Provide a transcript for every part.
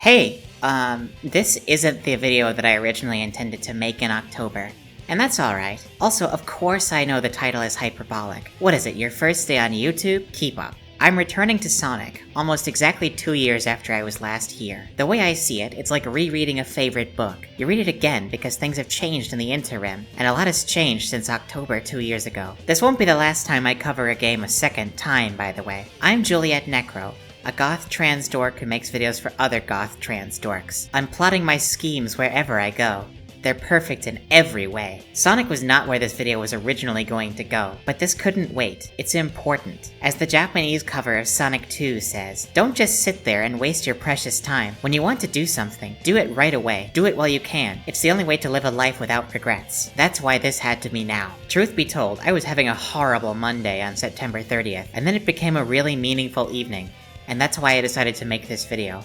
This isn't the video that I originally intended to make in October. And that's alright. Also, of course I know the title is hyperbolic. What is it, your first day on YouTube? Keep up. I'm returning to Sonic, almost exactly 2 years after I was last here. The way I see it, it's like rereading a favorite book. You read it again because things have changed in the interim, and a lot has changed since October 2 years ago. This won't be the last time I cover a game a second time, by the way. I'm Juliet Necro, a goth trans dork who makes videos for other goth trans dorks. I'm plotting my schemes wherever I go. They're perfect in every way. Sonic was not where this video was originally going to go, but this couldn't wait. It's important. As the Japanese cover of Sonic 2 says, don't just sit there and waste your precious time. When you want to do something, do it right away. Do it while you can. It's the only way to live a life without regrets. That's why this had to be now. Truth be told, I was having a horrible Monday on September 30th, and then it became a really meaningful evening, and that's why I decided to make this video.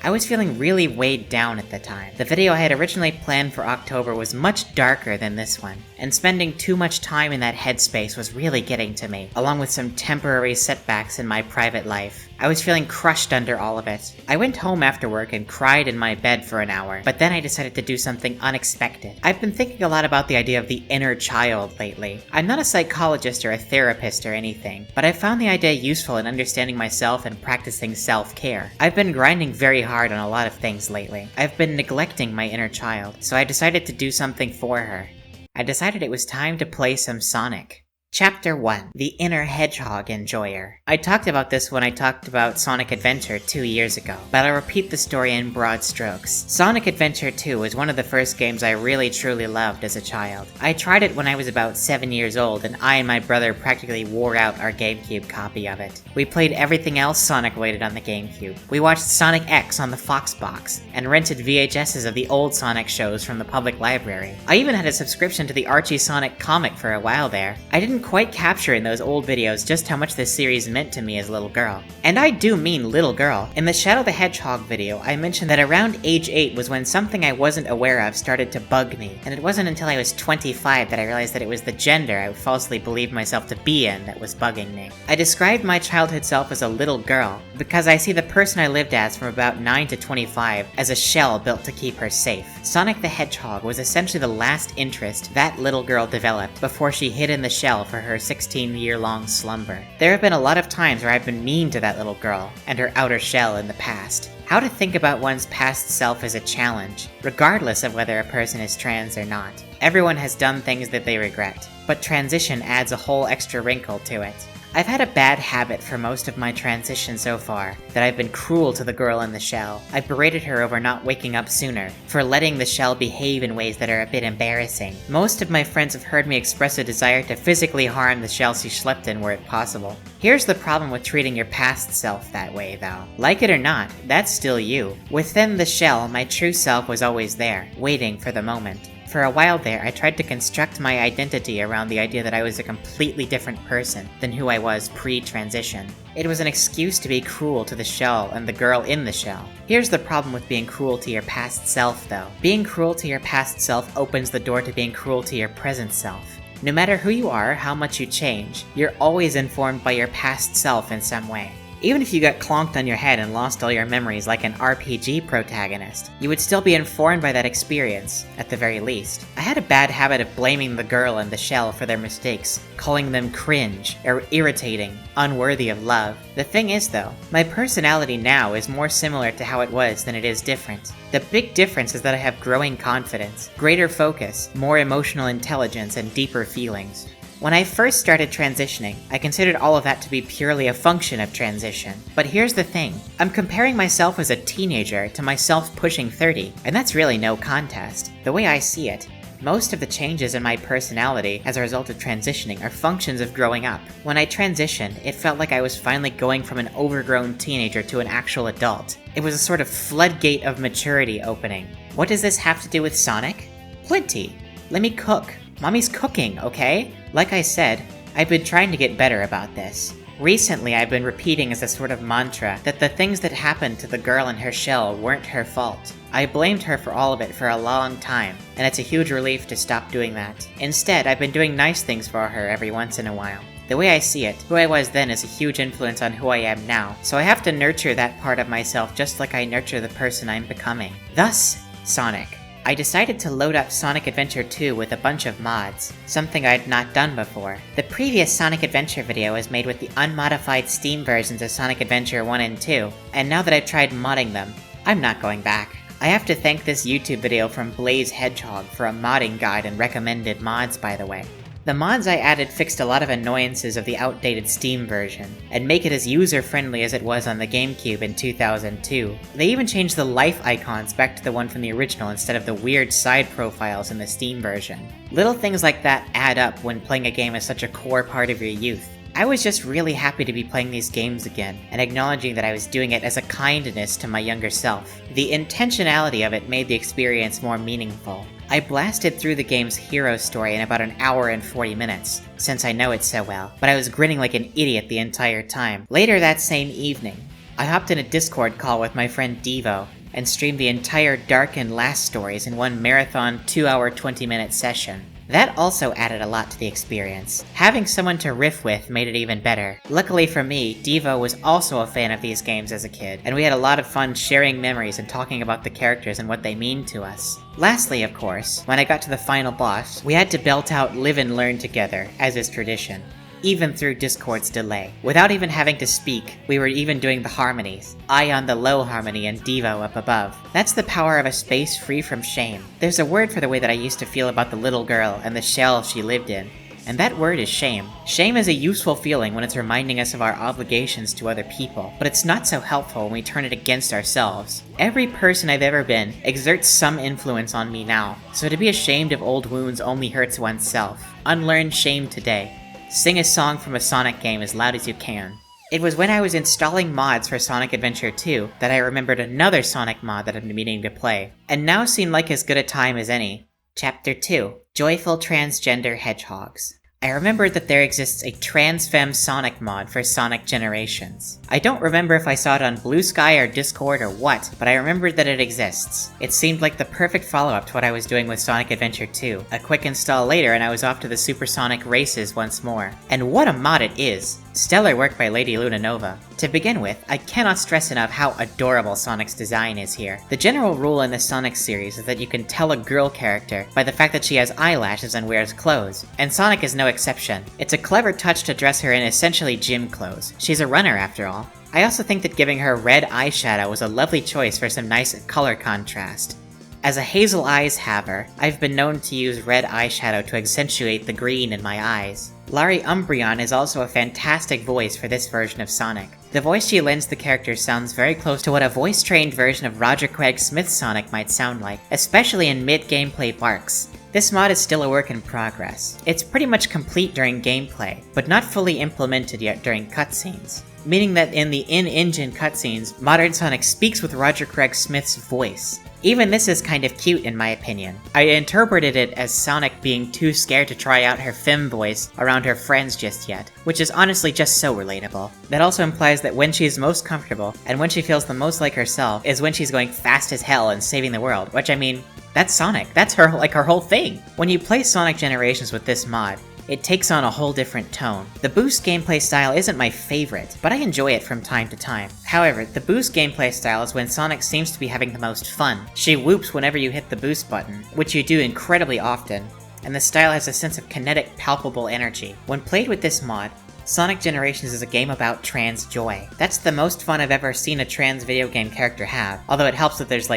I was feeling really weighed down at the time. The video I had originally planned for October was much darker than this one, and spending too much time in that headspace was really getting to me, along with some temporary setbacks in my private life. I was feeling crushed under all of it. I went home after work and cried in my bed for an hour, but then I decided to do something unexpected. I've been thinking a lot about the idea of the inner child lately. I'm not a psychologist or a therapist or anything, but I've found the idea useful in understanding myself and practicing self-care. I've been grinding very hard on a lot of things lately. I've been neglecting my inner child, so I decided to do something for her. I decided it was time to play some Sonic. Chapter 1. The Inner Hedgehog Enjoyer. I talked about this when I talked about Sonic Adventure 2 years ago, but I'll repeat the story in broad strokes. Sonic Adventure 2 was one of the first games I really truly loved as a child. I tried it when I was about 7 years old, and I and my brother practically wore out our GameCube copy of it. We played everything else Sonic related on the GameCube. We watched Sonic X on the Fox box, and rented VHSs of the old Sonic shows from the public library. I even had a subscription to the Archie Sonic comic for a while there. I didn't quite capture in those old videos just how much this series meant to me as a little girl. And I do mean little girl. In the Shadow the Hedgehog video, I mentioned that around age 8 was when something I wasn't aware of started to bug me, and it wasn't until I was 25 that I realized that it was the gender I falsely believed myself to be in that was bugging me. I described my childhood self as a little girl, because I see the person I lived as from about 9 to 25 as a shell built to keep her safe. Sonic the Hedgehog was essentially the last interest that little girl developed before she hid in the shell for her 16-year-long slumber. There have been a lot of times where I've been mean to that little girl and her outer shell in the past. How to think about one's past self is a challenge, regardless of whether a person is trans or not. Everyone has done things that they regret, but transition adds a whole extra wrinkle to it. I've had a bad habit for most of my transition so far, that I've been cruel to the girl in the shell. I berated her over not waking up sooner, for letting the shell behave in ways that are a bit embarrassing. Most of my friends have heard me express a desire to physically harm the shell she slept in were it possible. Here's the problem with treating your past self that way, though. Like it or not, that's still you. Within the shell, my true self was always there, waiting for the moment. For a while there, I tried to construct my identity around the idea that I was a completely different person than who I was pre-transition. It was an excuse to be cruel to the shell and the girl in the shell. Here's the problem with being cruel to your past self, though. Being cruel to your past self opens the door to being cruel to your present self. No matter who you are, how much you change, you're always informed by your past self in some way. Even if you got clonked on your head and lost all your memories like an RPG protagonist, you would still be informed by that experience, at the very least. I had a bad habit of blaming the girl and the shell for their mistakes, calling them cringe, or irritating, unworthy of love. The thing is though, my personality now is more similar to how it was than it is different. The big difference is that I have growing confidence, greater focus, more emotional intelligence, and deeper feelings. When I first started transitioning, I considered all of that to be purely a function of transition. But here's the thing, I'm comparing myself as a teenager to myself pushing 30, and that's really no contest. The way I see it, most of the changes in my personality as a result of transitioning are functions of growing up. When I transitioned, it felt like I was finally going from an overgrown teenager to an actual adult. It was a sort of floodgate of maturity opening. What does this have to do with Sonic? Plenty. Let me cook. Mommy's cooking, okay? Like I said, I've been trying to get better about this. Recently, I've been repeating as a sort of mantra that the things that happened to the girl in her shell weren't her fault. I blamed her for all of it for a long time, and it's a huge relief to stop doing that. Instead, I've been doing nice things for her every once in a while. The way I see it, who I was then is a huge influence on who I am now, so I have to nurture that part of myself just like I nurture the person I'm becoming. Thus, Sonic. I decided to load up Sonic Adventure 2 with a bunch of mods, something I'd not done before. The previous Sonic Adventure video was made with the unmodified Steam versions of Sonic Adventure 1 and 2, and now that I've tried modding them, I'm not going back. I have to thank this YouTube video from Blaze Hedgehog for a modding guide and recommended mods, by the way. The mods I added fixed a lot of annoyances of the outdated Steam version, and make it as user-friendly as it was on the GameCube in 2002. They even changed the life icons back to the one from the original instead of the weird side profiles in the Steam version. Little things like that add up when playing a game is such a core part of your youth. I was just really happy to be playing these games again, and acknowledging that I was doing it as a kindness to my younger self. The intentionality of it made the experience more meaningful. I blasted through the game's hero story in about an hour and 40 minutes, since I know it so well, but I was grinning like an idiot the entire time. Later that same evening, I hopped in a Discord call with my friend Devo, and streamed the entire Dark and Last stories in one marathon 2-hour 20-minute session. That also added a lot to the experience. Having someone to riff with made it even better. Luckily for me, Devo was also a fan of these games as a kid, and we had a lot of fun sharing memories and talking about the characters and what they mean to us. Lastly, of course, when I got to the final boss, we had to belt out Live and Learn together, as is tradition. Even through Discord's delay. Without even having to speak, we were even doing the harmonies. I on the low harmony and Devo up above. That's the power of a space free from shame. There's a word for the way that I used to feel about the little girl and the shell she lived in, and that word is shame. Shame is a useful feeling when it's reminding us of our obligations to other people, but it's not so helpful when we turn it against ourselves. Every person I've ever been exerts some influence on me now, so to be ashamed of old wounds only hurts oneself. Unlearn shame today. Sing a song from a Sonic game as loud as you can. It was when I was installing mods for Sonic Adventure 2 that I remembered another Sonic mod that I've been meaning to play, and now seemed like as good a time as any. Chapter 2. Joyful Transgender Hedgehogs. I remembered that there exists a Transfem Sonic mod for Sonic Generations. I don't remember if I saw it on Blue Sky or Discord or what, but I remembered that it exists. It seemed like the perfect follow-up to what I was doing with Sonic Adventure 2. A quick install later and I was off to the Supersonic races once more. And what a mod it is! Stellar work by Lady Lunanova. To begin with, I cannot stress enough how adorable Sonic's design is here. The general rule in the Sonic series is that you can tell a girl character by the fact that she has eyelashes and wears clothes, and Sonic is no exception. It's a clever touch to dress her in essentially gym clothes. She's a runner after all. I also think that giving her red eyeshadow was a lovely choice for some nice color contrast. As a hazel eyes haver, I've been known to use red eyeshadow to accentuate the green in my eyes. Laurie Umbreon is also a fantastic voice for this version of Sonic. The voice she lends the character sounds very close to what a voice-trained version of Roger Craig Smith's Sonic might sound like, especially in mid-gameplay barks. This mod is still a work in progress. It's pretty much complete during gameplay, but not fully implemented yet during cutscenes. Meaning that in the in-engine cutscenes, modern Sonic speaks with Roger Craig Smith's voice. Even this is kind of cute in my opinion. I interpreted it as Sonic being too scared to try out her femme voice around her friends just yet, which is honestly just so relatable. That also implies that when she's most comfortable, and when she feels the most like herself, is when she's going fast as hell and saving the world, which I mean, that's Sonic. That's her whole thing. When you play Sonic Generations with this mod, it takes on a whole different tone. The boost gameplay style isn't my favorite, but I enjoy it from time to time. However, the boost gameplay style is when Sonic seems to be having the most fun. She whoops whenever you hit the boost button, which you do incredibly often, and the style has a sense of kinetic, palpable energy. When played with this mod, Sonic Generations is a game about trans joy. That's the most fun I've ever seen a trans video game character have, although it helps that there's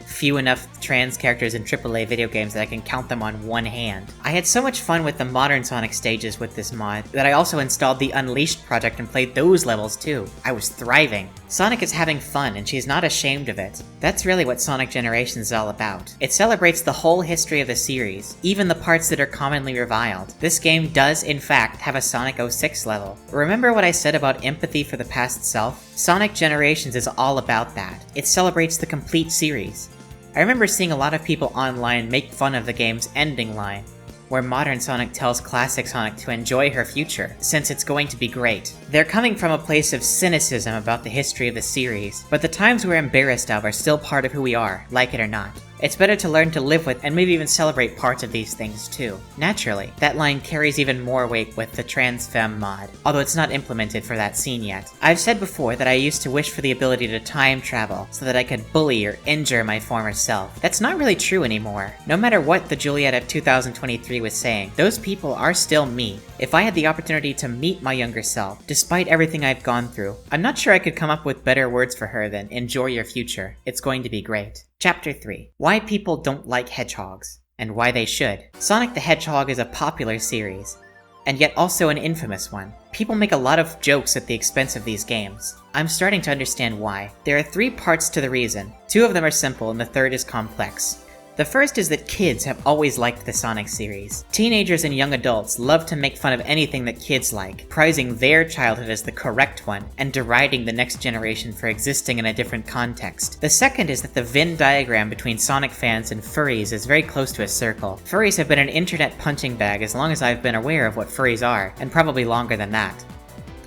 few enough trans characters in AAA video games that I can count them on one hand. I had so much fun with the modern Sonic stages with this mod that I also installed the Unleashed project and played those levels too. I was thriving. Sonic is having fun and she's not ashamed of it. That's really what Sonic Generations is all about. It celebrates the whole history of the series, even the parts that are commonly reviled. This game does in fact have a Sonic 06 level. Remember what I said about empathy for the past self? Sonic Generations is all about that. It celebrates the complete series. I remember seeing a lot of people online make fun of the game's ending line, where modern Sonic tells classic Sonic to enjoy her future, since it's going to be great. They're coming from a place of cynicism about the history of the series, but the times we're embarrassed of are still part of who we are, like it or not. It's better to learn to live with and maybe even celebrate parts of these things too. Naturally, that line carries even more weight with the trans femme mod, although it's not implemented for that scene yet. I've said before that I used to wish for the ability to time travel so that I could bully or injure my former self. That's not really true anymore. No matter what the Juliet of 2023 was saying, those people are still me. If I had the opportunity to meet my younger self, despite everything I've gone through, I'm not sure I could come up with better words for her than enjoy your future. It's going to be great. Chapter 3. Why people don't like hedgehogs, and why they should. Sonic the Hedgehog is a popular series, and yet also an infamous one. People make a lot of jokes at the expense of these games. I'm starting to understand why. There are 3 parts to the reason. 2 of them are simple, and the third is complex. The first is that kids have always liked the Sonic series. Teenagers and young adults love to make fun of anything that kids like, prizing their childhood as the correct one, and deriding the next generation for existing in a different context. The second is that the Venn diagram between Sonic fans and furries is very close to a circle. Furries have been an internet punching bag as long as I've been aware of what furries are, and probably longer than that.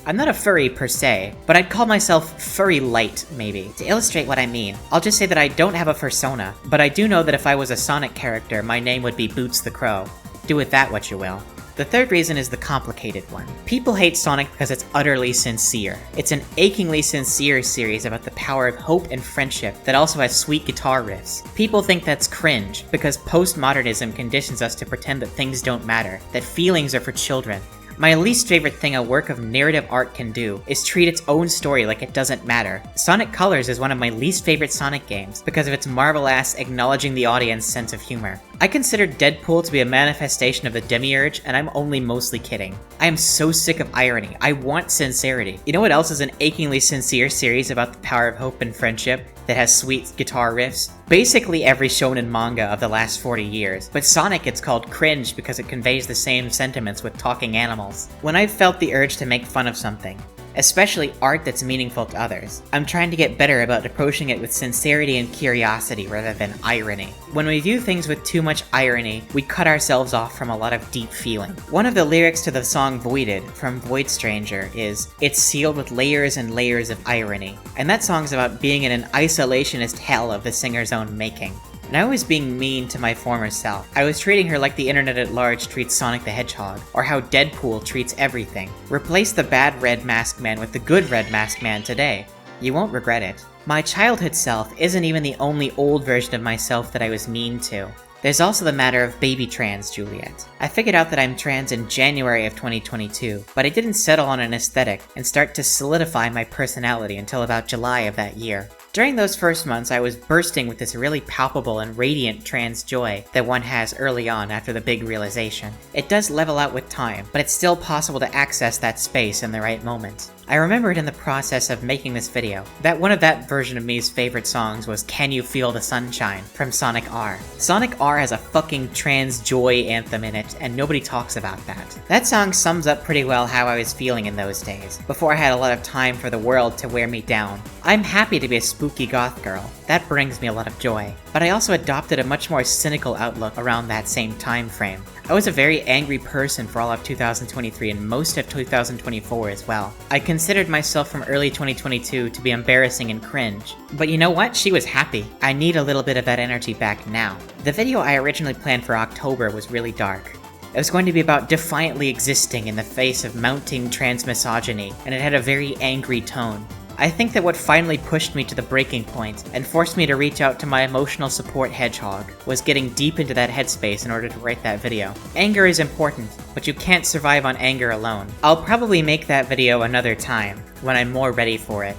I'm not a furry per se, but I'd call myself furry light, maybe. To illustrate what I mean, I'll just say that I don't have a fursona, but I do know that if I was a Sonic character, my name would be Boots the Crow. Do with that what you will. The third reason is the complicated one. People hate Sonic because it's utterly sincere. It's an achingly sincere series about the power of hope and friendship that also has sweet guitar riffs. People think that's cringe because postmodernism conditions us to pretend that things don't matter, that feelings are for children. My least favorite thing a work of narrative art can do is treat its own story like it doesn't matter. Sonic Colors is one of my least favorite Sonic games because of its marvel-ass acknowledging the audience's sense of humor. I consider Deadpool to be a manifestation of the demiurge, and I'm only mostly kidding. I am so sick of irony. I want sincerity. You know what else is an achingly sincere series about the power of hope and friendship that has sweet guitar riffs? Basically every shonen manga of the last 40 years, but Sonic gets called cringe because it conveys the same sentiments with talking animals. When I've felt the urge to make fun of something, especially art that's meaningful to others, I'm trying to get better about approaching it with sincerity and curiosity rather than irony. When we view things with too much irony, we cut ourselves off from a lot of deep feeling. One of the lyrics to the song Voided from Void Stranger is, "It's sealed with layers and layers of irony." And that song's about being in an isolationist hell of the singer's own making. And I was being mean to my former self. I was treating her like the internet at large treats Sonic the Hedgehog, or how Deadpool treats everything. Replace the bad red masked man with the good red masked man today. You won't regret it. My childhood self isn't even the only old version of myself that I was mean to. There's also the matter of baby trans Juliet. I figured out that I'm trans in January of 2022, but I didn't settle on an aesthetic and start to solidify my personality until about July of that year. During those first months, I was bursting with this really palpable and radiant trans joy that one has early on after the big realization. It does level out with time, but it's still possible to access that space in the right moment. I remembered in the process of making this video that one of that version of me's favorite songs was Can You Feel the Sunshine from Sonic R. Sonic R has a fucking trans joy anthem in it, and nobody talks about that. That song sums up pretty well how I was feeling in those days, before I had a lot of time for the world to wear me down. I'm happy to be a spooky goth girl. That brings me a lot of joy. But I also adopted a much more cynical outlook around that same time frame. I was a very angry person for all of 2023 and most of 2024 as well. I considered myself from early 2022 to be embarrassing and cringe. But you know what? She was happy. I need a little bit of that energy back now. The video I originally planned for October was really dark. It was going to be about defiantly existing in the face of mounting trans misogyny, and it had a very angry tone. I think that what finally pushed me to the breaking point and forced me to reach out to my emotional support hedgehog was getting deep into that headspace in order to write that video. Anger is important, but you can't survive on anger alone. I'll probably make that video another time, when I'm more ready for it.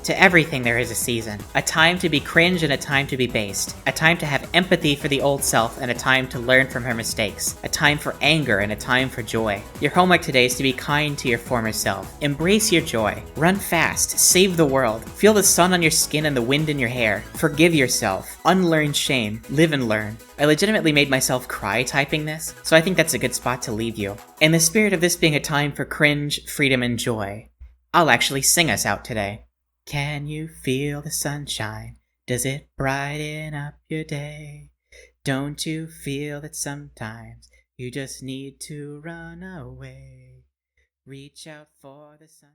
To everything there is a season. A time to be cringe and a time to be based. A time to have empathy for the old self and a time to learn from her mistakes. A time for anger and a time for joy. Your homework today is to be kind to your former self. Embrace your joy. Run fast. Save the world. Feel the sun on your skin and the wind in your hair. Forgive yourself. Unlearn shame. Live and learn. I legitimately made myself cry typing this, so I think that's a good spot to leave you. In the spirit of this being a time for cringe, freedom, and joy, I'll actually sing us out today. Can you feel the sunshine? Does it brighten up your day? Don't you feel that sometimes you just need to run away? Reach out for the sun.